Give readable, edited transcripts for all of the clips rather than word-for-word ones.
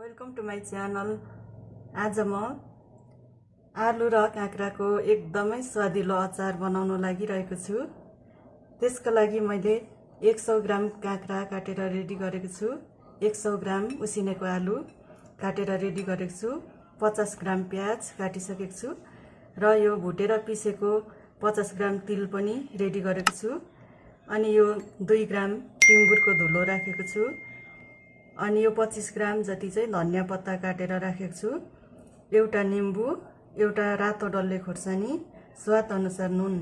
Welcome to my channel. आज म आलु र काँक्राको एकदमै स्वादिलो अचार बनाउन लागिरहेको छु। त्यसको लागि मैले 100 ग्राम काँक्रा काटेर रेडी गरेको छु, 100 ग्राम उसिनेको आलु काटेर रेडी गरेको छु, 50 ग्राम प्याज काटिसकेको छु र यो भुटेर पिसेको 50 ग्राम तिल पनि रेडी गरेको छु। अनि यो 2 ग्राम टिम्बुरको धुलो राखेको छु। अनि यो 25 ग्राम जति चाहिँ धनिया पत्ता काटेर राखेको छु, एउटा निम्बु, एउटा रातो डल्ले खोर्सानी, स्वाद अनुसार नुन।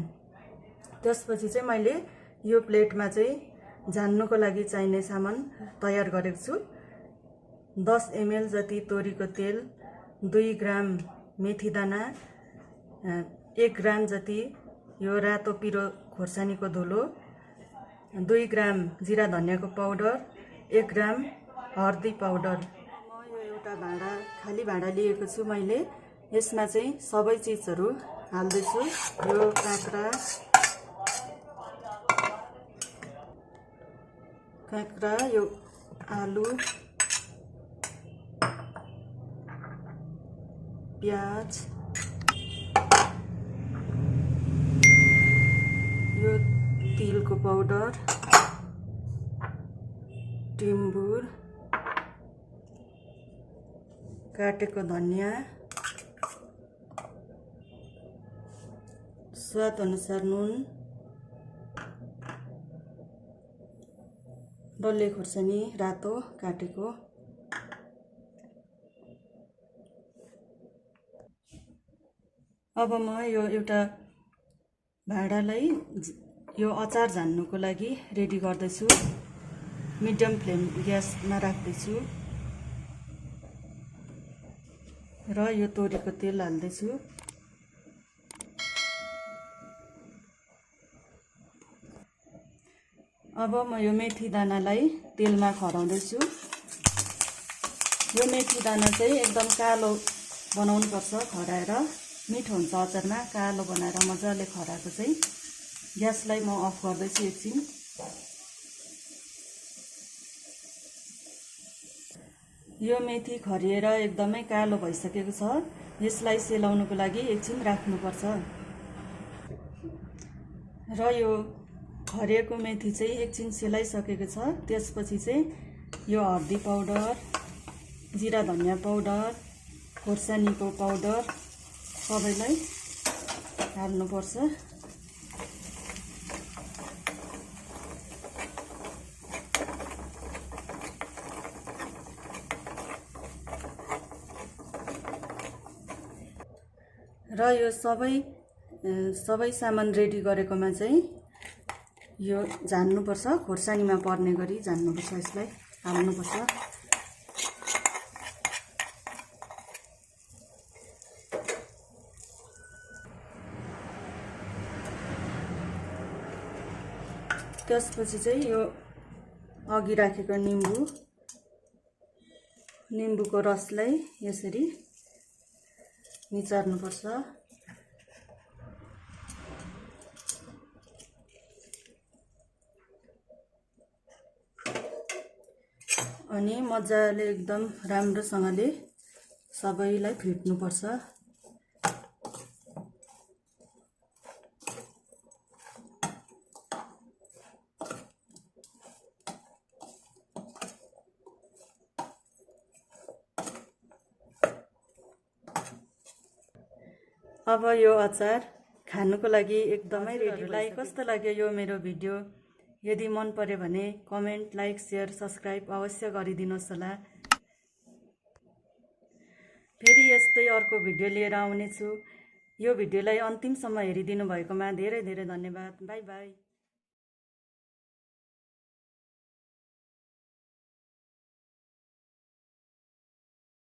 त्यसपछि चाहिँ मैले यो प्लेटमा चाहिँ झान्नुको लागि चाहिने सामान तयार गरेको छु। 10 ml जति तोरीको तेल, 2 ग्राम मेथी दाना, 1 ग्राम जति यो रातो पिरो खोर्सानीको धुलो, 2 ग्राम जिरा धनियाको पाउडर, 1 ग्राम हर्दी पाउडर। म यो एउटा खाली भाँडा लिएको छु मैले। यसमा चाहिँ सबै चिजहरू हाल्दैछु। यो काँक्रा, यो आलु, प्याज, यो तिलको पाउडर, टिम्बुर, काटेको धनिया, स्वाद अनुसार नुन, डल्ले खोर्सानी रातो काटेको। अब म यो एउटा भाँडालाई यो अचार झान्नुको लागि रेडी गर्दैछु। मिडियम फ्लेम ग्यासमा राख्दैछु र यो तोरीको तेल हाल्दैछु। अब म यो मेथी दानालाई तेलमा खराउँदैछु। यो मेथी दाना चाहिँ एकदम कालो बनाउनुपर्छ, खराएर मिठो हुन्छ अचारमा। कालो बनाएर मजाले खराएको चाहिँ ग्यासलाई म अफ गर्दैछु एकछिन। यो मेथी खरिएर एकदमै कालो भइसकेको छ। यसलाई सेलाउनुको लागि एकछिन राख्नुपर्छ। र यो खरिएको मेथी चाहिँ एकछिन सेलाइसकेको छ। त्यसपछि चाहिँ यो हर्दी पाउडर, जिरा धनिया पाउडर, खोर्सानीको पाउडर सबैलाई हाल्नुपर्छ। र यो सबै सामान रेडी गरेकोमा चाहिँ यो झान्नुपर्छ, खोर्सानीमा पर्ने गरी झान्नुपर्छ, यसलाई हाल्नुपर्छ। त्यसपछि चाहिँ यो अघि राखेको निम्बुको रसलाई यसरी निचार्नुपर्छ। अनि मजाले एकदम राम्रोसँगले सबैलाई फिट्नुपर्छ। अब यो अचार खानुको लागि एकदमै रेडीलाई कस्तो लाग्यो यो मेरो भिडियो? यदि मन पर्यो भने कमेन्ट, लाइक, शेयर, सब्सक्राइब अवश्य गरिदिनुहोस् होला। फेरि यस्तै अर्को भिडियो लिएर आउनेछु। यो भिडियोलाई अन्तिमसम्म हेरिदिनु भएकोमा धेरै धेरै धन्यवाद। By by.